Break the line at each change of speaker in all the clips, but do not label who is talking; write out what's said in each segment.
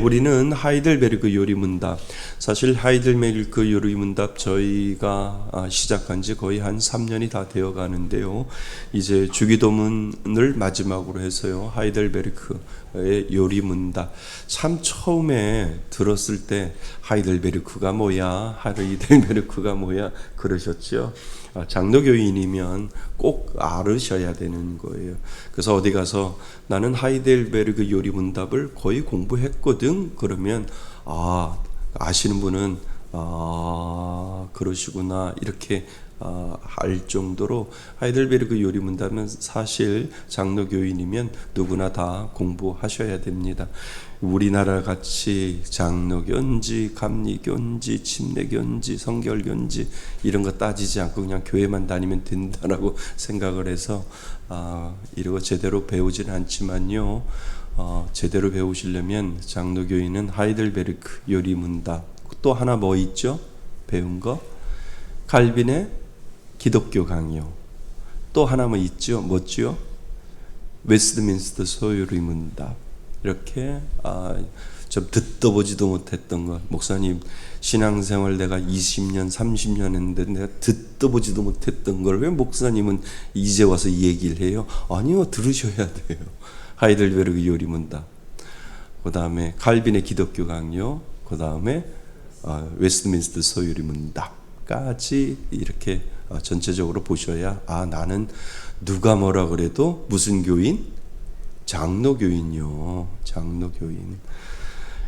우리는 하이델베르그 요리문답, 사실 하이델베르그 요리문답 저희가 시작한 지 거의 한 3년이 다 되어 가는데요. 이제 주기도문을 마지막으로 해서요, 하이델베르크의 요리문답. 참 처음에 들었을 때 하이델베르크가 뭐야, 하이델베르크가 뭐야 그러셨죠. 장로교인이면 꼭 알으셔야 되는 거예요. 그래서 어디 가서 나는 하이델베르그 요리문답을 거의 공부했거든 그러면 아시는 분은 그러시구나 이렇게 할 정도로 하이델베르그 요리문답은 사실 장로교인이면 누구나 다 공부하셔야 됩니다. 우리나라 같이 장로교인지 감리교인지 침례교인지 성결교인지 이런 거 따지지 않고 그냥 교회만 다니면 된다라고 생각을 해서 이러고 제대로 배우지는 않지만요, 제대로 배우시려면 장로교인은 하이델베르크 요리문답, 또 하나 뭐 있죠? 배운 거? 칼빈의 기독교 강요. 또 하나 뭐 있죠? 뭐죠? 웨스트민스터 소요리문답. 이렇게 좀 듣도 보지도 못했던 것. 목사님 신앙생활 내가 20년 30년 했는데 내가 듣도 보지도 못했던 걸 왜 목사님은 이제 와서 이 얘기를 해요? 아니요, 들으셔야 돼요. 하이델베르그 요리문답, 그 다음에 칼빈의 기독교 강요, 그 다음에 웨스트민스터 소요리문답까지 이렇게 전체적으로 보셔야 나는 누가 뭐라 그래도 무슨 교인? 장로교인요. 장로교인.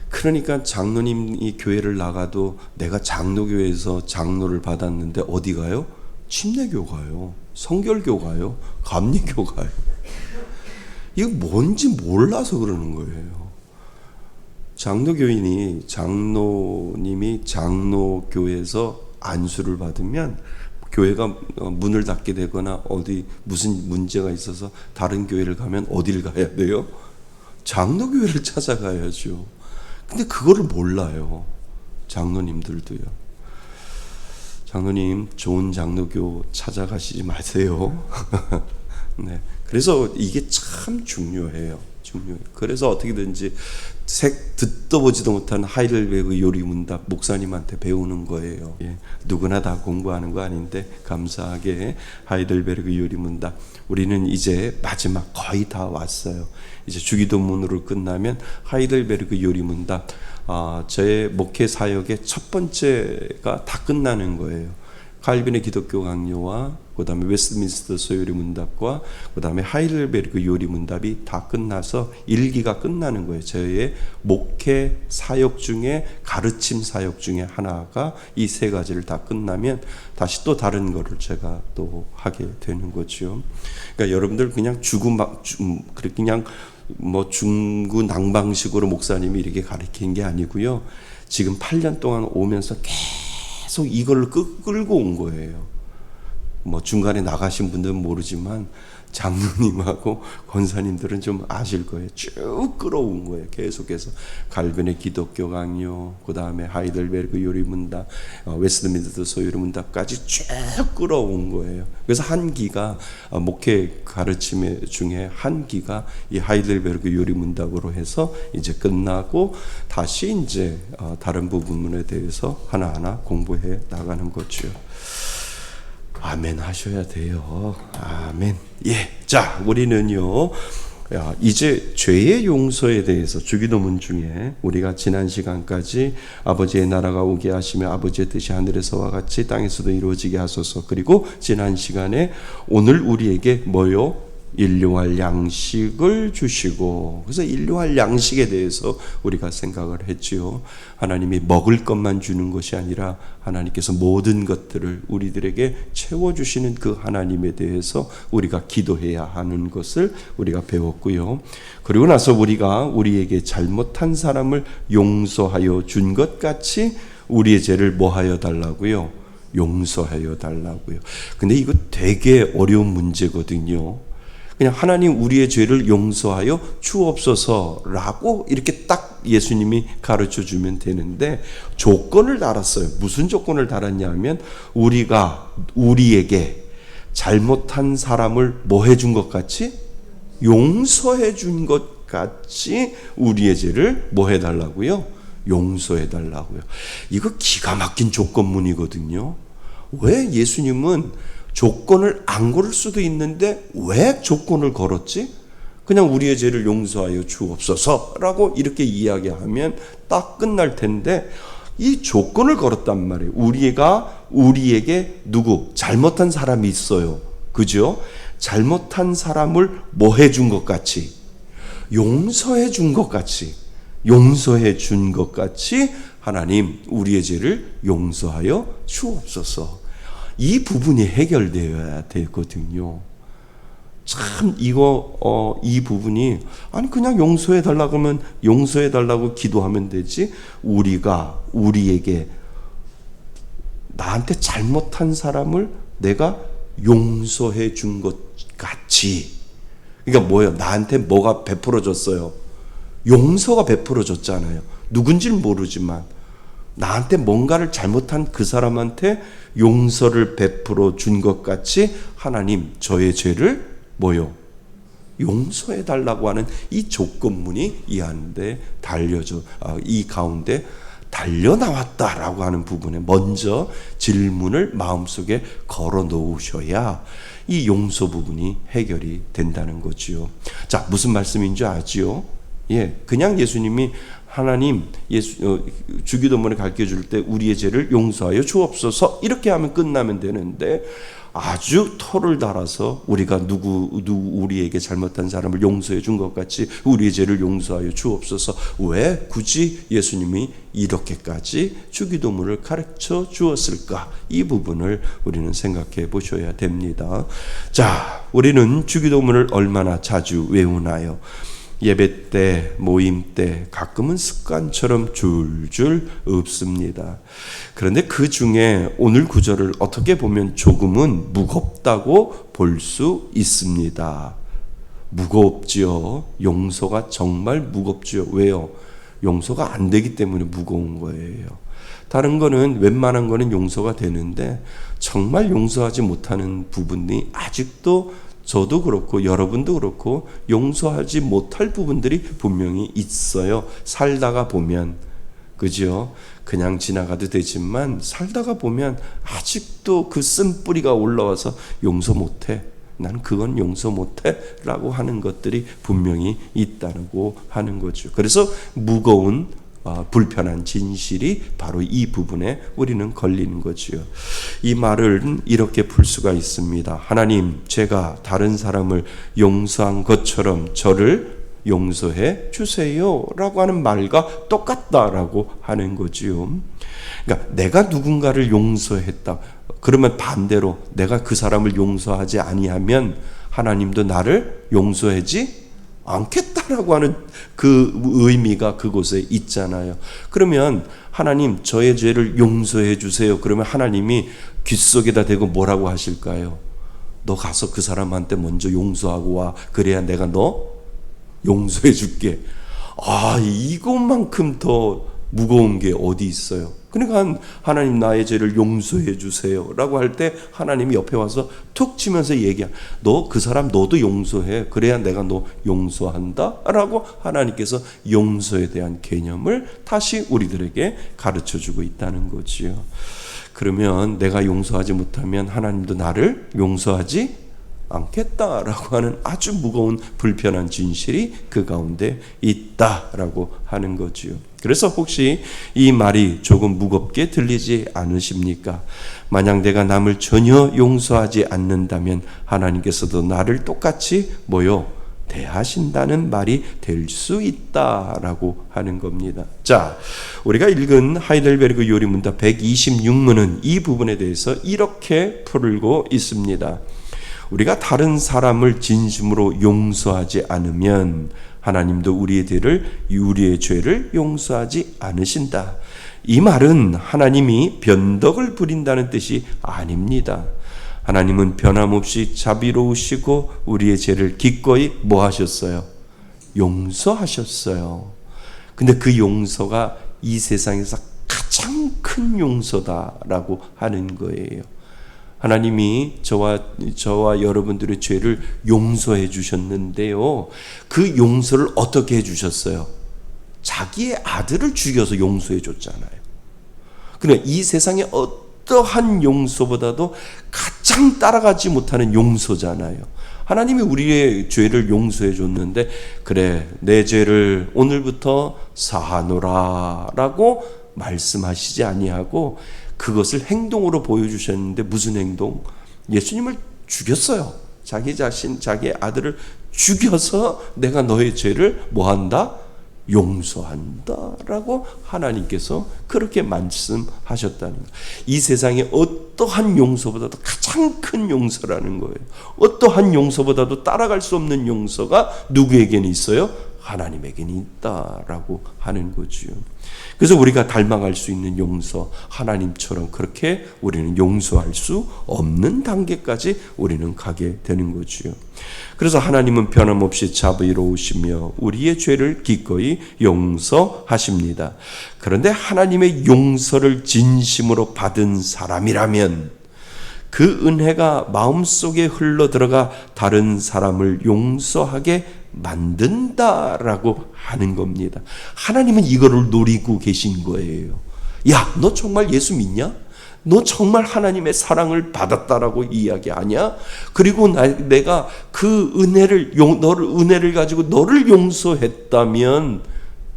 그러니까 장로님이 교회를 나가도 내가 장로교회에서 장로를 받았는데 어디 가요? 침례교 가요. 성결교 가요. 감리교 가요. 이거 뭔지 몰라서 그러는 거예요. 장로교인이 장로님이 장로교회에서 안수를 받으면 교회가 문을 닫게 되거나 어디 무슨 문제가 있어서 다른 교회를 가면 어딜 가야 돼요? 장로교회를 찾아가야죠. 근데 그거를 몰라요. 장로님들도요. 장로님 좋은 장로교 찾아가시지 마세요. 네. 그래서 이게 참 중요해요. 그래서 어떻게든지 듣도 보지도 못한 하이델베르그 요리문답 목사님한테 배우는 거예요. 누구나 다 공부하는 거 아닌데 감사하게 하이델베르그 요리문답 우리는 이제 마지막 거의 다 왔어요. 이제 주기도문으로 끝나면 하이델베르그 요리문답 제 목회 사역의 첫 번째가 다 끝나는 거예요. 칼빈의 기독교 강요와 그 다음에 웨스트민스터 소요리문답과 그 다음에 하이델베르그 요리문답이 다 끝나서 1기가 끝나는 거예요. 저의 목회 사역 중에 가르침 사역 중에 하나가 이 세 가지를 다 끝나면 다시 또 다른 거를 제가 또 하게 되는 거죠. 그러니까 여러분들 그냥 그냥 뭐 중구난방식으로 목사님이 이렇게 가르친 게 아니고요. 지금 8년 동안 오면서 계속 이걸 끌고 온 거예요. 뭐 중간에 나가신 분들은 모르지만 장로님하고 권사님들은 좀 아실 거예요. 쭉 끌어온 거예요. 계속해서 칼빈의 기독교 강요, 그 다음에 하이델베르그 요리문답, 웨스트민스터 소요리문답까지 쭉 끌어온 거예요. 그래서 한 기가 목회 가르침 중에 한 기가 이 하이델베르그 요리문답으로 해서 이제 끝나고 다시 이제 다른 부분에 대해서 하나하나 공부해 나가는 거죠. 아멘 하셔야 돼요. 아멘. 자, 우리는요, 이제 죄의 용서에 대해서 주기도문 중에 우리가 지난 시간까지 아버지의 나라가 오게 하시며 아버지의 뜻이 하늘에서와 같이 땅에서도 이루어지게 하소서. 그리고 지난 시간에 오늘 우리에게 뭐요? 일용할 양식을 주시고, 그래서 일용할 양식에 대해서 우리가 생각을 했지요. 하나님이 먹을 것만 주는 것이 아니라 하나님께서 모든 것들을 우리들에게 채워주시는 그 하나님에 대해서 우리가 기도해야 하는 것을 우리가 배웠고요. 그리고 나서 우리가 우리에게 잘못한 사람을 용서하여 준 것 같이 우리의 죄를 뭐하여 달라고요? 용서하여 달라고요. 근데 이거 되게 어려운 문제거든요. 그냥 하나님 우리의 죄를 용서하여 주옵소서라고 이렇게 딱 예수님이 가르쳐 주면 되는데 조건을 달았어요. 무슨 조건을 달았냐면 우리가 우리에게 잘못한 사람을 뭐 해준 것 같이? 용서해 준 것 같이 우리의 죄를 뭐 해달라고요? 용서해달라고요. 이거 기가 막힌 조건문이거든요. 왜 예수님은 조건을 안 걸을 수도 있는데 왜 조건을 걸었지? 그냥 우리의 죄를 용서하여 주옵소서라고 이렇게 이야기하면 딱 끝날 텐데 이 조건을 걸었단 말이에요. 우리에게 누구? 잘못한 사람이 있어요. 그죠? 잘못한 사람을 뭐 해준 것 같이, 용서해 준 것 같이, 용서해 준 것 같이 하나님 우리의 죄를 용서하여 주옵소서. 이 부분이 해결되어야 되거든요. 참 이 부분이 아니 그냥 용서해 달라고 하면 용서해 달라고 기도하면 되지, 우리에게 나한테 잘못한 사람을 내가 용서해 준 것 같이, 그러니까 뭐예요? 나한테 뭐가 베풀어졌어요? 용서가 베풀어졌잖아요. 누군지는 모르지만 나한테 뭔가를 잘못한 그 사람한테 용서를 베풀어 준 것 같이 하나님 저의 죄를 뭐요? 용서해 달라고 하는 이 조건문이 이 가운데 달려 나왔다라고 하는 부분에 먼저 질문을 마음속에 걸어 놓으셔야 이 용서 부분이 해결이 된다는 거지요. 자, 무슨 말씀인지 아지요? 예, 그냥 예수님이 하나님 주기도문을 가르쳐 줄 때 우리의 죄를 용서하여 주옵소서 이렇게 하면 끝나면 되는데 아주 토를 달아서 우리가 우리에게 잘못한 사람을 용서해 준 것 같이 우리의 죄를 용서하여 주옵소서. 왜 굳이 예수님이 이렇게까지 주기도문을 가르쳐 주었을까? 이 부분을 우리는 생각해 보셔야 됩니다. 자, 우리는 주기도문을 얼마나 자주 외우나요? 예배 때, 모임 때, 가끔은 습관처럼 줄줄 읊습니다. 그런데 그 중에 오늘 구절을 어떻게 보면 조금은 무겁다고 볼 수 있습니다. 무겁지요. 용서가 정말 무겁지요. 왜요? 용서가 안 되기 때문에 무거운 거예요. 다른 거는 웬만한 거는 용서가 되는데 정말 용서하지 못하는 부분이 아직도 저도 그렇고 여러분도 그렇고 용서하지 못할 부분들이 분명히 있어요. 살다가 보면, 그죠? 그냥 지나가도 되지만 살다가 보면 아직도 그 쓴뿌리가 올라와서 용서 못해. 난 그건 용서 못해 라고 하는 것들이 분명히 있다고 하는 거죠. 그래서 무거운 불편한 진실이 바로 이 부분에 우리는 걸리는 거지요. 이 말을 이렇게 풀 수가 있습니다. 하나님, 제가 다른 사람을 용서한 것처럼 저를 용서해 주세요 라고 하는 말과 똑같다라고 하는 거지요. 그러니까 내가 누군가를 용서했다. 그러면 반대로 내가 그 사람을 용서하지 아니하면 하나님도 나를 용서하지 않겠다라고 하는 그 의미가 그곳에 있잖아요. 그러면 하나님 저의 죄를 용서해 주세요. 그러면 하나님이 귓속에다 대고 뭐라고 하실까요? 너 가서 그 사람한테 먼저 용서하고 와. 그래야 내가 너 용서해 줄게. 이것만큼 더 무거운 게 어디 있어요? 그러니까 하나님 나의 죄를 용서해 주세요 라고 할 때 하나님이 옆에 와서 툭 치면서 얘기해. 너 그 사람 너도 용서해. 그래야 내가 너 용서한다 라고 하나님께서 용서에 대한 개념을 다시 우리들에게 가르쳐주고 있다는 거지요. 그러면 내가 용서하지 못하면 하나님도 나를 용서하지 않겠다라고 하는 아주 무거운 불편한 진실이 그 가운데 있다라고 하는 거지요. 그래서 혹시 이 말이 조금 무겁게 들리지 않으십니까? 만약 내가 남을 전혀 용서하지 않는다면 하나님께서도 나를 똑같이 대하신다는 말이 될 수 있다라고 하는 겁니다. 자, 우리가 읽은 하이델베르그 요리문답 126문은 이 부분에 대해서 이렇게 풀고 있습니다. 우리가 다른 사람을 진심으로 용서하지 않으면 하나님도 우리의 죄를 용서하지 않으신다. 이 말은 하나님이 변덕을 부린다는 뜻이 아닙니다. 하나님은 변함없이 자비로우시고 우리의 죄를 기꺼이 하셨어요? 용서하셨어요. 근데 그 용서가 이 세상에서 가장 큰 용서다라고 하는 거예요. 하나님이 저와 여러분들의 죄를 용서해 주셨는데요. 그 용서를 어떻게 해 주셨어요? 자기의 아들을 죽여서 용서해 줬잖아요. 그러니까 이 세상의 어떠한 용서보다도 가장 따라가지 못하는 용서잖아요. 하나님이 우리의 죄를 용서해 줬는데, 그래, 내 죄를 오늘부터 사하노라 라고 말씀하시지 아니하고 그것을 행동으로 보여주셨는데, 무슨 행동? 예수님을 죽였어요. 자기 자신, 자기의 아들을 죽여서 내가 너의 죄를 뭐한다? 용서한다라고 하나님께서 그렇게 말씀하셨다는 거예요. 이 세상에 어떠한 용서보다도 가장 큰 용서라는 거예요. 어떠한 용서보다도 따라갈 수 없는 용서가 누구에게는 있어요? 하나님에게는 있다라고 하는 거지요. 그래서 우리가 닮아갈 수 있는 용서, 하나님처럼 그렇게 우리는 용서할 수 없는 단계까지 우리는 가게 되는 거지요. 그래서 하나님은 변함없이 자비로우시며 우리의 죄를 기꺼이 용서하십니다. 그런데 하나님의 용서를 진심으로 받은 사람이라면 그 은혜가 마음속에 흘러들어가 다른 사람을 용서하게 만든다라고 하는 겁니다. 하나님은 이거를 노리고 계신 거예요. 야, 너 정말 예수 믿냐? 너 정말 하나님의 사랑을 받았다라고 이야기하냐? 그리고 내가 그 은혜를 가지고 너를 용서했다면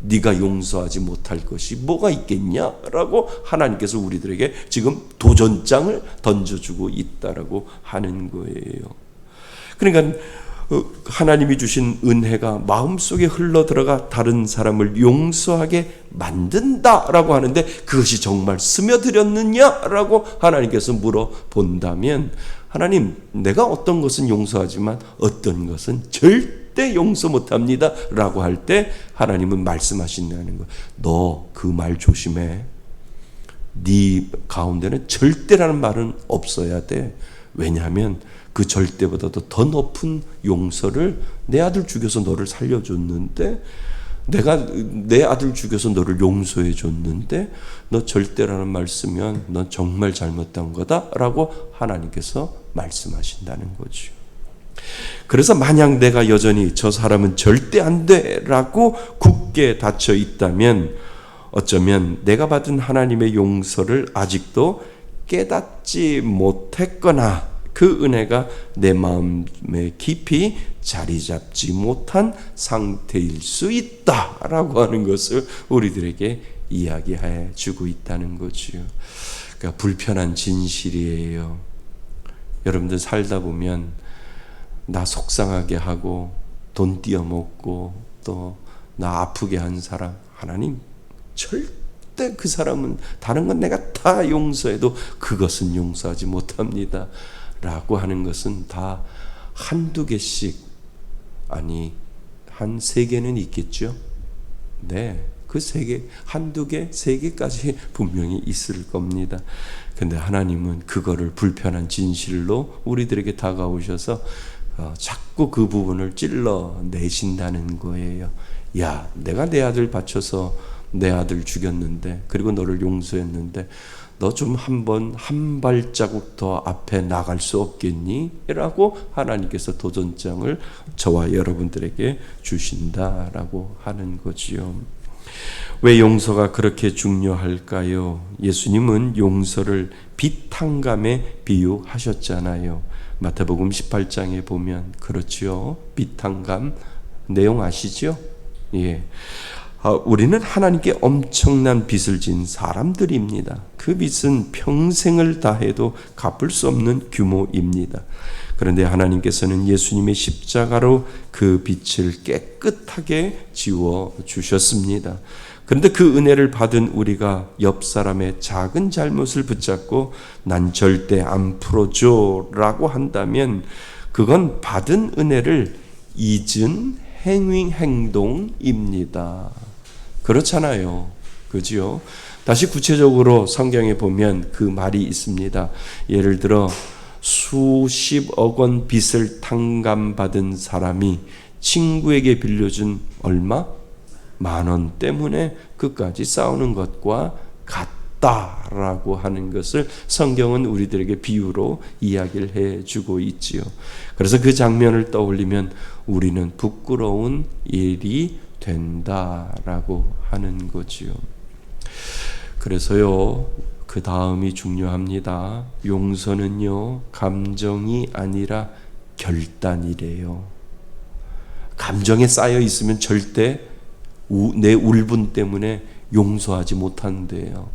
네가 용서하지 못할 것이 뭐가 있겠냐라고 하나님께서 우리들에게 지금 도전장을 던져주고 있다라고 하는 거예요. 그러니까 하나님이 주신 은혜가 마음속에 흘러들어가 다른 사람을 용서하게 만든다라고 하는데, 그것이 정말 스며들었느냐라고 하나님께서 물어본다면, 하나님, 내가 어떤 것은 용서하지만 어떤 것은 절대 용서 못합니다 라고 할 때 하나님은 말씀하신다는 거예요. 너 그 말 조심해. 네 가운데는 절대라는 말은 없어야 돼. 왜냐하면 그 절대보다도 더 높은 용서를, 내 아들 죽여서 너를 살려줬는데, 내가 내 아들 죽여서 너를 용서해 줬는데 너 절대라는 말 쓰면 넌 정말 잘못한 거다라고 하나님께서 말씀하신다는 거죠. 그래서 만약 내가 여전히 저 사람은 절대 안 돼라고 굳게 닫혀 있다면 어쩌면 내가 받은 하나님의 용서를 아직도 깨닫지 못했거나 그 은혜가 내 마음에 깊이 자리 잡지 못한 상태일 수 있다라고 하는 것을 우리들에게 이야기해 주고 있다는 거지요. 그러니까 불편한 진실이에요. 여러분들 살다 보면 나 속상하게 하고 돈 띄어먹고 또 나 아프게 한 사람, 하나님 절대 그 사람은 다른 건 내가 다 용서해도 그것은 용서하지 못합니다 라고 하는 것은 다 한두 개씩, 아니 한 3개는 있겠죠. 네, 그 3개, 한두 개, 3개까지 분명히 있을 겁니다. 근데 하나님은 그거를 불편한 진실로 우리들에게 다가오셔서 자꾸 그 부분을 찔러내신다는 거예요. 야, 내가 내 아들 바쳐서 내 아들 죽였는데, 그리고 너를 용서했는데 너 좀 한 발자국 더 앞에 나갈 수 없겠니? 라고 하나님께서 도전장을 저와 여러분들에게 주신다라고 하는 거지요. 왜 용서가 그렇게 중요할까요? 예수님은 용서를 빛 한 감에 비유하셨잖아요. 마태복음 18장에 보면 그렇지요. 빛 한 감 내용 아시죠? 예. 우리는 하나님께 엄청난 빚을 진 사람들입니다. 그 빚은 평생을 다해도 갚을 수 없는 규모입니다. 그런데 하나님께서는 예수님의 십자가로 그 빚을 깨끗하게 지워 주셨습니다. 그런데 그 은혜를 받은 우리가 옆 사람의 작은 잘못을 붙잡고 난 절대 안 풀어줘 라고 한다면 그건 받은 은혜를 잊은 행동입니다. 그렇잖아요. 그죠? 다시 구체적으로 성경에 보면 그 말이 있습니다. 예를 들어 수십억 원 빚을 탕감받은 사람이 친구에게 빌려준 얼마? 10,000원 때문에 끝까지 싸우는 것과 같다 없다라고 하는 것을 성경은 우리들에게 비유로 이야기를 해주고 있지요. 그래서 그 장면을 떠올리면 우리는 부끄러운 일이 된다라고 하는 거지요. 그래서요, 그 다음이 중요합니다. 용서는요, 감정이 아니라 결단이래요. 감정에 쌓여 있으면 절대 내 울분 때문에 용서하지 못한대요.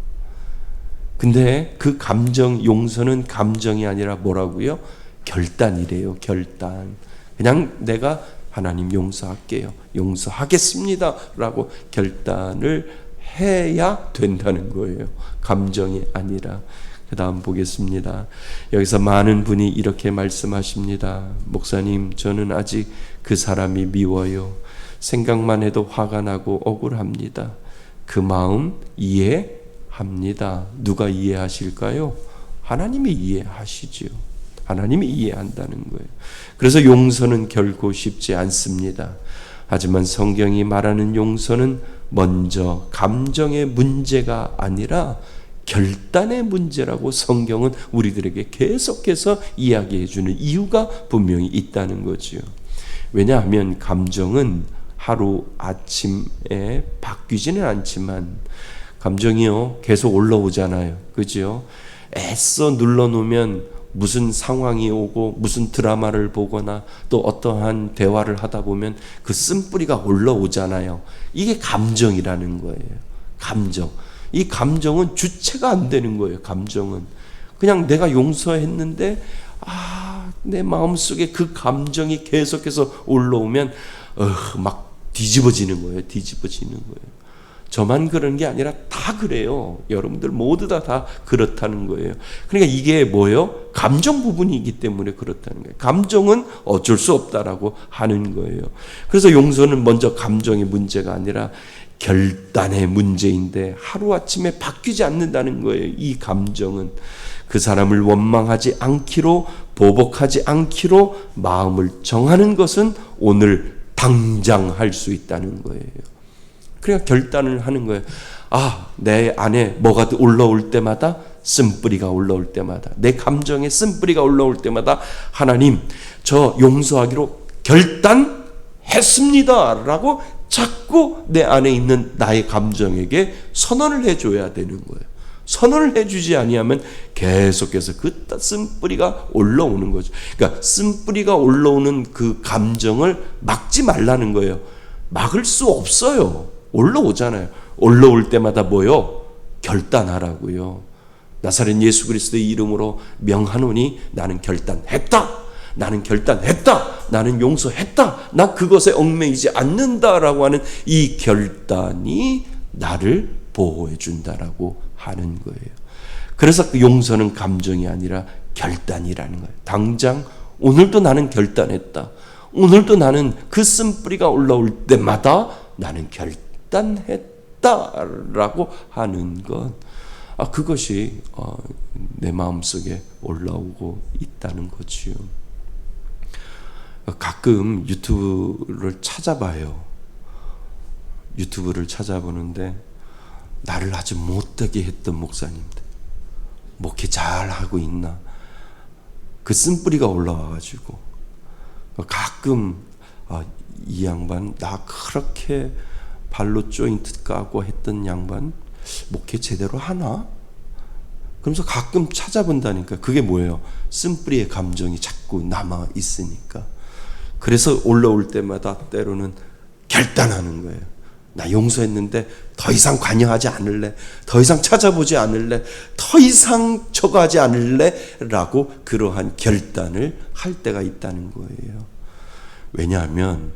근데 그 감정, 용서는 감정이 아니라 뭐라고요? 결단이래요. 결단. 그냥 내가 하나님 용서할게요, 용서하겠습니다 라고 결단을 해야 된다는 거예요. 감정이 아니라. 그 다음 보겠습니다. 여기서 많은 분이 이렇게 말씀하십니다. 목사님, 저는 아직 그 사람이 미워요. 생각만 해도 화가 나고 억울합니다. 그 마음 이해합니다. 누가 이해하실까요? 하나님이 이해하시지요. 하나님이 이해한다는 거예요. 그래서 용서는 결코 쉽지 않습니다. 하지만 성경이 말하는 용서는 먼저 감정의 문제가 아니라 결단의 문제라고 성경은 우리들에게 계속해서 이야기해 주는 이유가 분명히 있다는 거지요. 왜냐하면 감정은 하루 아침에 바뀌지는 않지만 감정이요, 계속 올라오잖아요. 그죠? 애써 눌러놓으면 무슨 상황이 오고 무슨 드라마를 보거나 또 어떠한 대화를 하다 보면 그 쓴뿌리가 올라오잖아요. 이게 감정이라는 거예요. 감정. 이 감정은 주체가 안 되는 거예요. 감정은 그냥 내가 용서했는데 내 마음속에 그 감정이 계속해서 올라오면 막 뒤집어지는 거예요. 뒤집어지는 거예요. 저만 그런 게 아니라 다 그래요. 여러분들 모두 다 그렇다는 거예요. 그러니까 이게 뭐예요? 감정 부분이기 때문에 그렇다는 거예요. 감정은 어쩔 수 없다라고 하는 거예요. 그래서 용서는 먼저 감정의 문제가 아니라 결단의 문제인데 하루아침에 바뀌지 않는다는 거예요. 이 감정은 그 사람을 원망하지 않기로, 보복하지 않기로 마음을 정하는 것은 오늘 당장 할 수 있다는 거예요. 그러니까 결단을 하는 거예요. 내 안에 뭐가 올라올 때마다, 쓴뿌리가 올라올 때마다, 내 감정에 쓴뿌리가 올라올 때마다 하나님, 저 용서하기로 결단했습니다 라고 자꾸 내 안에 있는 나의 감정에게 선언을 해줘야 되는 거예요. 선언을 해주지 아니하면 계속해서 그 쓴뿌리가 올라오는 거죠. 그러니까 쓴뿌리가 올라오는 그 감정을 막지 말라는 거예요. 막을 수 없어요. 올라오잖아요. 올라올 때마다 뭐요? 결단하라고요. 나사렛 예수 그리스도의 이름으로 명하노니 나는 결단했다. 나는 결단했다. 나는 용서했다. 나 그것에 얽매이지 않는다라고 하는 이 결단이 나를 보호해 준다라고 하는 거예요. 그래서 그 용서는 감정이 아니라 결단이라는 거예요. 당장 오늘도 나는 결단했다. 오늘도 나는 그 쓴뿌리가 올라올 때마다 나는 결단했다라고 하는 것, 그것이 내 마음속에 올라오고 있다는 거지요. 가끔 유튜브를 찾아봐요. 유튜브를 찾아보는데 나를 아주 못되게 했던 목사님들, 목회 잘하고 있나, 그 쓴뿌리가 올라와가지고 가끔 이 양반, 나 그렇게 발로 조인트 까고 했던 양반 목회 제대로 하나? 그러면서 가끔 찾아본다니까. 그게 뭐예요? 쓴뿌리의 감정이 자꾸 남아 있으니까. 그래서 올라올 때마다 때로는 결단하는 거예요. 나 용서했는데 더 이상 관여하지 않을래, 더 이상 찾아보지 않을래, 더 이상 저거 하지 않을래 라고 그러한 결단을 할 때가 있다는 거예요. 왜냐하면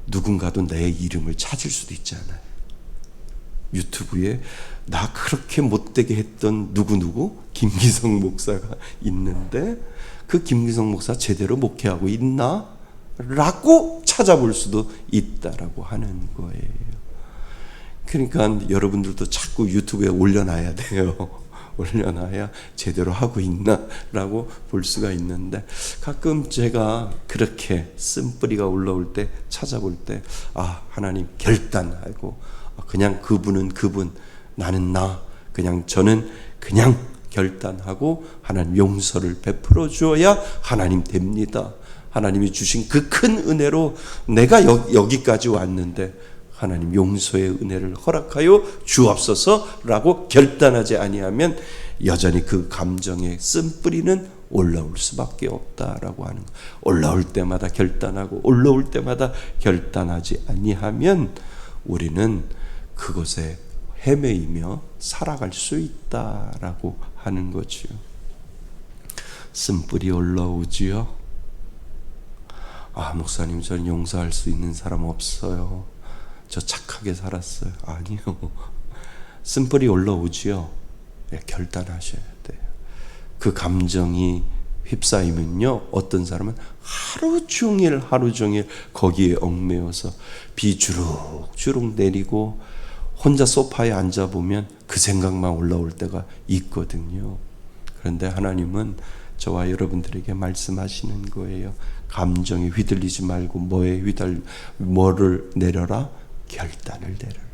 누군가도 내 이름을 찾을 수도 있잖아요. 유튜브에 나 그렇게 못되게 했던 누구누구 김기성 목사가 있는데 그 김기성 목사 제대로 목회하고 있나? 라고 찾아볼 수도 있다라고 하는 거예요. 그러니까 여러분들도 자꾸 유튜브에 올려놔야 돼요. 올려놔야 제대로 하고 있나? 라고 볼 수가 있는데, 가끔 제가 그렇게 쓴뿌리가 올라올 때 찾아볼 때 하나님 결단하고 그냥 그분은 그분, 나는 나, 그냥 저는 그냥 결단하고 하나님 용서를 베풀어 주어야 하나님 됩니다. 하나님이 주신 그 큰 은혜로 내가 여기까지 왔는데 하나님 용서의 은혜를 허락하여 주옵소서라고 결단하지 아니하면 여전히 그 감정의 쓴뿌리는 올라올 수밖에 없다라고 하는 거. 올라올 때마다 결단하고 올라올 때마다 결단하지 아니하면 우리는 그것에 헤매이며 살아갈 수 있다라고 하는 거지요. 쓴뿌리 올라오지요. 아, 목사님, 저는 용서할 수 있는 사람 없어요. 저 착하게 살았어요. 아니요. 쓴뿌리 올라오지요. 네, 결단하셔야 돼요. 그 감정이 휩싸이면요, 어떤 사람은 하루 종일 거기에 얽매여서 비 주룩주룩 내리고 혼자 소파에 앉아보면 그 생각만 올라올 때가 있거든요. 그런데 하나님은 저와 여러분들에게 말씀하시는 거예요. 감정에 휘둘리지 말고 뭐를 내려라? 결단을 내려라.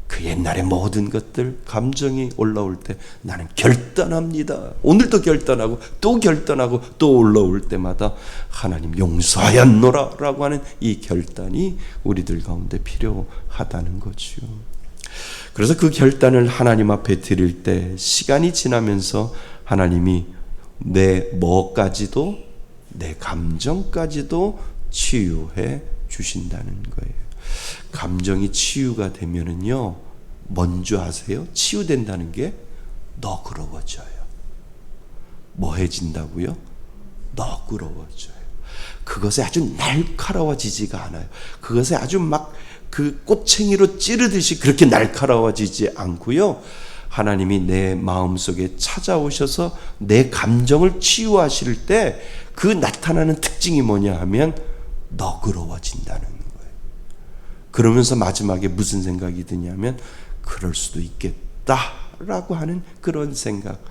그 옛날의 모든 것들, 감정이 올라올 때 나는 결단합니다. 오늘도 결단하고 또 결단하고 또 올라올 때마다 하나님 용서하였노라 라고 하는 이 결단이 우리들 가운데 필요하다는 거죠. 그래서 그 결단을 하나님 앞에 드릴 때 시간이 지나면서 하나님이 내 감정까지도 치유해 주신다는 거예요. 감정이 치유가 되면은요, 뭔지 아세요? 치유된다는 게 너그러워져요. 뭐해진다고요? 너그러워져요. 그것에 아주 날카로워지지가 않아요. 그것에 아주 막 그 꽃챙이로 찌르듯이 그렇게 날카로워지지 않고요. 하나님이 내 마음속에 찾아오셔서 내 감정을 치유하실 때 그 나타나는 특징이 뭐냐 하면 너그러워진다는 거예요. 그러면서 마지막에 무슨 생각이 드냐면 그럴 수도 있겠다라고 하는 그런 생각.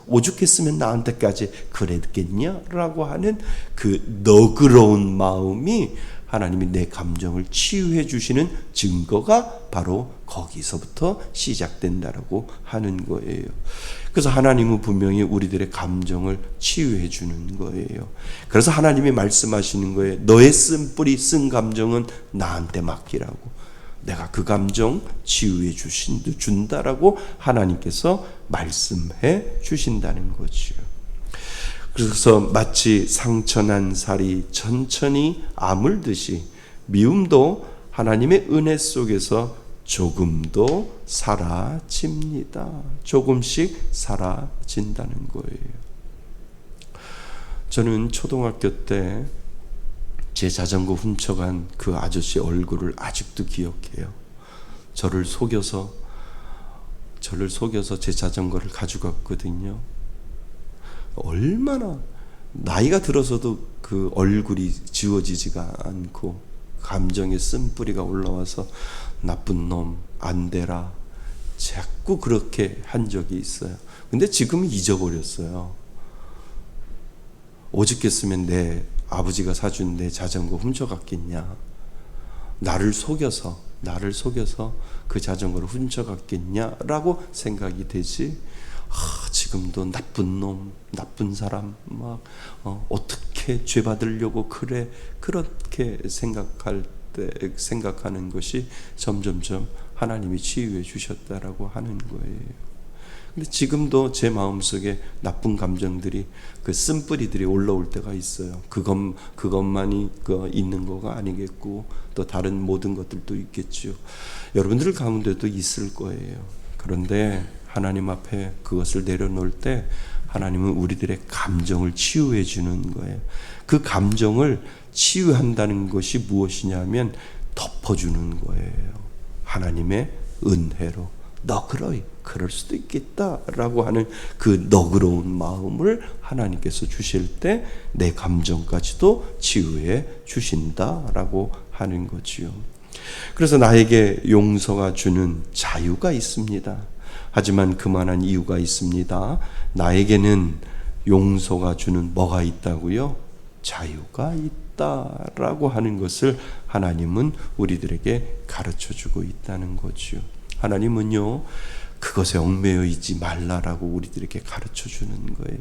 오죽했으면 나한테까지 그랬겠냐라고 하는 그 너그러운 마음이 하나님이 내 감정을 치유해 주시는 증거가 바로 거기서부터 시작된다라고 하는 거예요. 그래서 하나님은 분명히 우리들의 감정을 치유해 주는 거예요. 그래서 하나님이 말씀하시는 거예요. 너의 쓴뿌리, 쓴 감정은 나한테 맡기라고. 내가 그 감정 치유해 준다라고 하나님께서 말씀해 주신다는 거죠. 그래서 마치 상처난 살이 천천히 아물듯이 미움도 하나님의 은혜 속에서 조금도 사라집니다. 조금씩 사라진다는 거예요. 저는 초등학교 때 제 자전거 훔쳐간 그 아저씨 얼굴을 아직도 기억해요. 저를 속여서 제 자전거를 가져갔거든요. 얼마나 나이가 들어서도 그 얼굴이 지워지지가 않고 감정의 쓴뿌리가 올라와서 나쁜 놈, 안 되라 자꾸 그렇게 한 적이 있어요. 근데 지금은 잊어버렸어요. 오죽했으면 내 아버지가 사준 내 자전거 훔쳐갔겠냐, 나를 속여서 그 자전거를 훔쳐갔겠냐라고 생각이 되지. 지금도 나쁜 놈, 나쁜 사람 막 어떻게 죄 받으려고 그래, 그렇게 생각하는 것이 점점점 하나님이 치유해 주셨다라고 하는 거예요. 근데 지금도 제 마음속에 나쁜 감정들이, 그 쓴뿌리들이 올라올 때가 있어요. 그것만이 있는 거가 아니겠고 또 다른 모든 것들도 있겠죠. 여러분들 가운데도 있을 거예요. 그런데 하나님 앞에 그것을 내려놓을 때 하나님은 우리들의 감정을 치유해 주는 거예요. 그 감정을 치유한다는 것이 무엇이냐면 덮어주는 거예요. 하나님의 은혜로. 너그러이 그럴 수도 있겠다라고 하는 그 너그러운 마음을 하나님께서 주실 때 내 감정까지도 치유해 주신다라고 하는 거지요. 그래서 나에게 용서가 주는 자유가 있습니다. 하지만 그만한 이유가 있습니다. 나에게는 용서가 주는 뭐가 있다고요? 자유가 있다라고 하는 것을 하나님은 우리들에게 가르쳐주고 있다는 거지요. 하나님은요, 그것에 얽매여 있지 말라라고 우리들에게 가르쳐주는 거예요.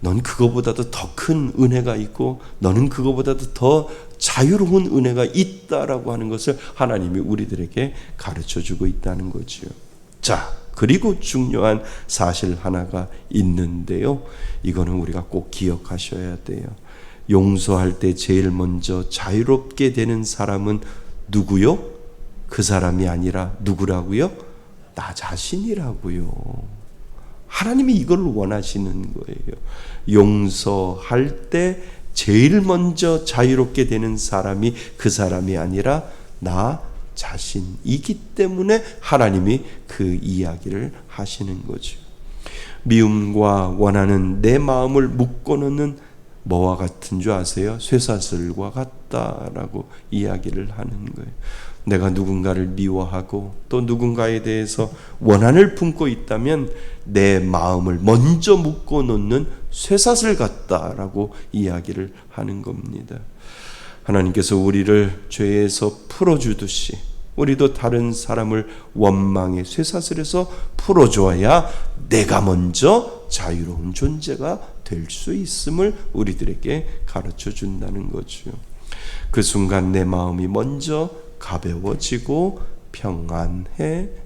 넌 그거보다도 더 큰 은혜가 있고 너는 그거보다도 더 자유로운 은혜가 있다라고 하는 것을 하나님이 우리들에게 가르쳐주고 있다는 거지요. 자, 그리고 중요한 사실 하나가 있는데요. 이거는 우리가 꼭 기억하셔야 돼요. 용서할 때 제일 먼저 자유롭게 되는 사람은 누구요? 그 사람이 아니라 누구라고요? 나 자신이라고요. 하나님이 이걸 원하시는 거예요. 용서할 때 제일 먼저 자유롭게 되는 사람이 그 사람이 아니라 나 자신이기 때문에 하나님이 그 이야기를 하시는 거죠. 미움과 원하는 내 마음을 묶어놓는 뭐와 같은 줄 아세요? 쇠사슬과 같다라고 이야기를 하는 거예요. 내가 누군가를 미워하고 또 누군가에 대해서 원한을 품고 있다면 내 마음을 먼저 묶어놓는 쇠사슬 같다라고 이야기를 하는 겁니다. 하나님께서 우리를 죄에서 풀어주듯이 우리도 다른 사람을 원망의 쇠사슬에서 풀어줘야 내가 먼저 자유로운 존재가 될 수 있음을 우리들에게 가르쳐 준다는 거죠. 그 순간 내 마음이 먼저 가벼워지고 평안해집니다.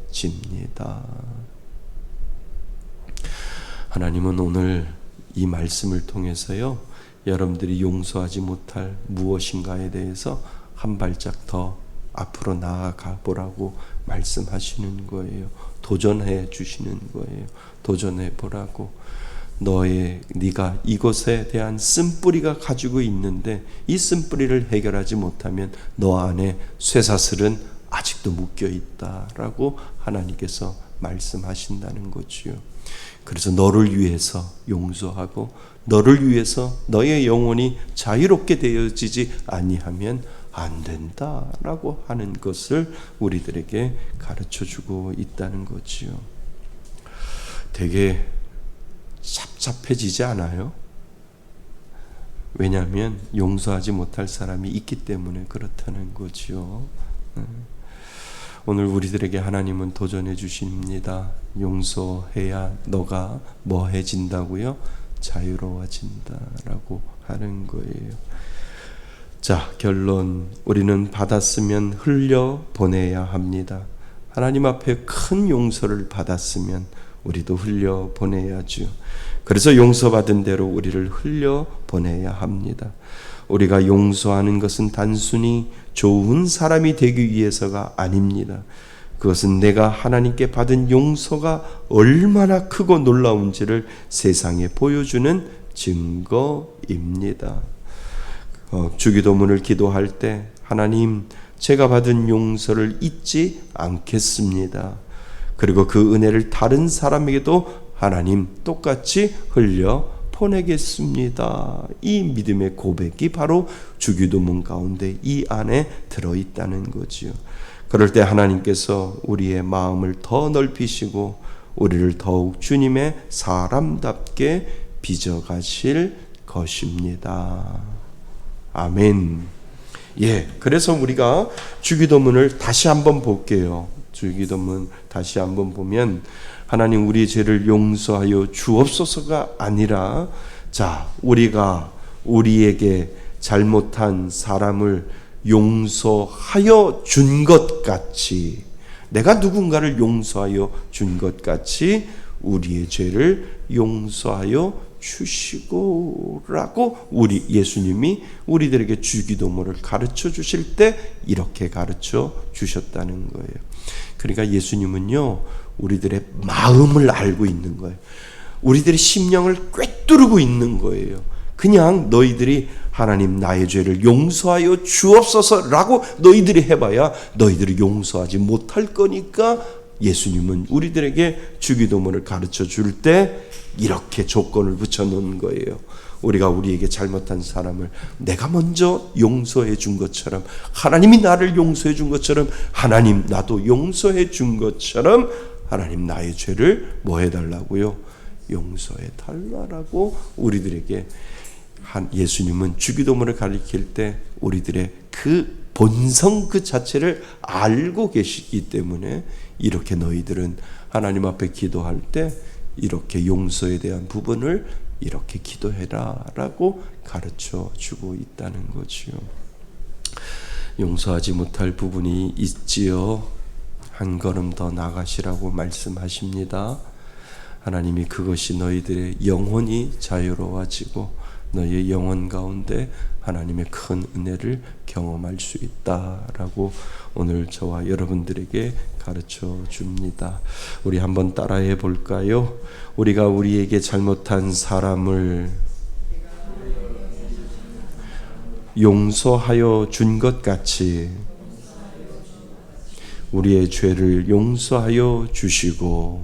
하나님은 오늘 이 말씀을 통해서요, 여러분들이 용서하지 못할 무엇인가에 대해서 한 발짝 더 앞으로 나아가 보라고 말씀하시는 거예요. 도전해 주시는 거예요. 도전해 보라고. 네가 이것에 대한 쓴뿌리가 가지고 있는데 이 쓴뿌리를 해결하지 못하면 너 안에 쇠사슬은 아직도 묶여 있다라고 하나님께서 말씀하신다는 거지요. 그래서 너를 위해서 용서하고 너를 위해서 너의 영혼이 자유롭게 되어지지 아니하면 안 된다라고 하는 것을 우리들에게 가르쳐주고 있다는 거지요. 되게 답답해지지 않아요? 왜냐하면 용서하지 못할 사람이 있기 때문에 그렇다는 거지요. 오늘 우리들에게 하나님은 도전해 주십니다. 용서해야 너가 뭐해진다고요? 자유로워진다라고 하는 거예요. 자, 결론. 우리는 받았으면 흘려 보내야 합니다. 하나님 앞에 큰 용서를 받았으면 우리도 흘려 보내야죠. 그래서 용서받은 대로 우리를 흘려 보내야 합니다. 우리가 용서하는 것은 단순히 좋은 사람이 되기 위해서가 아닙니다. 그것은 내가 하나님께 받은 용서가 얼마나 크고 놀라운지를 세상에 보여주는 증거입니다. 주기도문을 기도할 때 하나님, 제가 받은 용서를 잊지 않겠습니다. 그리고 그 은혜를 다른 사람에게도 하나님 똑같이 흘려 보내겠습니다. 이 믿음의 고백이 바로 주기도문 가운데 이 안에 들어있다는 거지요. 그럴 때 하나님께서 우리의 마음을 더 넓히시고 우리를 더욱 주님의 사람답게 빚어가실 것입니다. 아멘. 예, 그래서 우리가 주기도문을 다시 한번 볼게요. 주기도문 다시 한번 보면 하나님 우리 죄를 용서하여 주옵소서가 아니라, 자, 우리가 우리에게 잘못한 사람을 용서하여 준 것 같이, 내가 누군가를 용서하여 준 것 같이 우리의 죄를 용서하여 주시고라고 우리 예수님이 우리들에게 주기도문을 가르쳐 주실 때 이렇게 가르쳐 주셨다는 거예요. 그러니까 예수님은요, 우리들의 마음을 알고 있는 거예요. 우리들의 심령을 꿰뚫고 있는 거예요. 그냥 너희들이 하나님 나의 죄를 용서하여 주옵소서라고 너희들이 해봐야 너희들이 용서하지 못할 거니까 예수님은 우리들에게 주기도문을 가르쳐 줄 때 이렇게 조건을 붙여놓은 거예요. 우리가 우리에게 잘못한 사람을 내가 먼저 용서해 준 것처럼, 하나님이 나를 용서해 준 것처럼, 하나님 나도 용서해 준 것처럼 하나님 나의 죄를 뭐 해달라고요? 용서해 달라고 우리들에게 예수님은 주기도문을 가리킬 때 우리들의 그 본성 그 자체를 알고 계시기 때문에 이렇게 너희들은 하나님 앞에 기도할 때 이렇게 용서에 대한 부분을 이렇게 기도해라 라고 가르쳐 주고 있다는 거지요. 용서하지 못할 부분이 있지요. 한 걸음 더 나가시라고 말씀하십니다. 하나님이 그것이 너희들의 영혼이 자유로워지고 너희의 영혼 가운데 하나님의 큰 은혜를 경험할 수 있다라고 오늘 저와 여러분들에게 가르쳐 줍니다. 우리 한번 따라해 볼까요? 우리가 우리에게 잘못한 사람을 용서하여 준 것 같이 우리의 죄를 용서하여 주시고,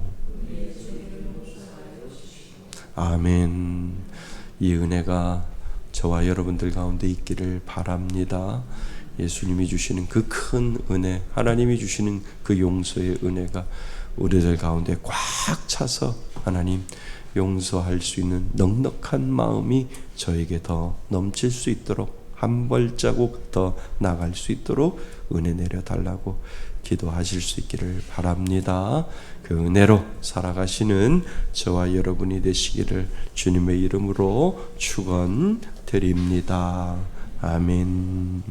아멘. 이 은혜가 저와 여러분들 가운데 있기를 바랍니다. 예수님이 주시는 그 큰 은혜, 하나님이 주시는 그 용서의 은혜가 우리들 가운데 꽉 차서 하나님 용서할 수 있는 넉넉한 마음이 저에게 더 넘칠 수 있도록, 한 발자국 더 나갈 수 있도록 은혜 내려달라고 기도하실 수 있기를 바랍니다. 그 은혜로 살아가시는 저와 여러분이 되시기를 주님의 이름으로 축원드립니다. 아멘.